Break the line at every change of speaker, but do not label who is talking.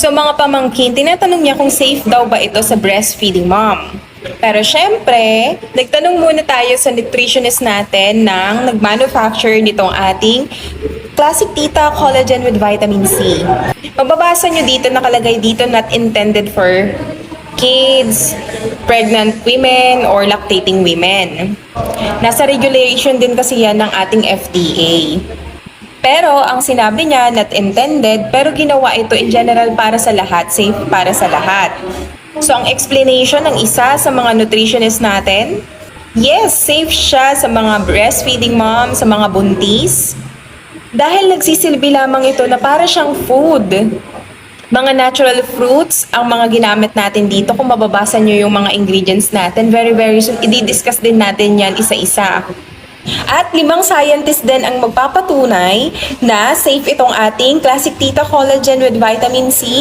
So mga pamangkin, tinatanong niya kung safe daw ba ito sa breastfeeding mom. Pero syempre, nagtanong muna tayo sa nutritionist natin ng nag-manufacture nitong ating Classic Tita Collagen with Vitamin C. Mababasa nyo dito, nakalagay dito, not intended for kids, pregnant women, or lactating women. Nasa regulation din kasi yan ng ating FDA. Pero ang sinabi niya, not intended, pero ginawa ito in general para sa lahat, safe para sa lahat. So ang explanation ng isa sa mga nutritionist natin, yes, safe siya sa mga breastfeeding mom, sa mga buntis. Dahil nagsisilbi lamang ito na para siyang food. Mga natural fruits ang mga ginamit natin dito. Kung mababasa nyo yung mga ingredients natin, very soon, i-discuss din natin yan isa-isa. At 5 scientists din ang magpapatunay na safe itong ating Classic Tita Collagen with Vitamin C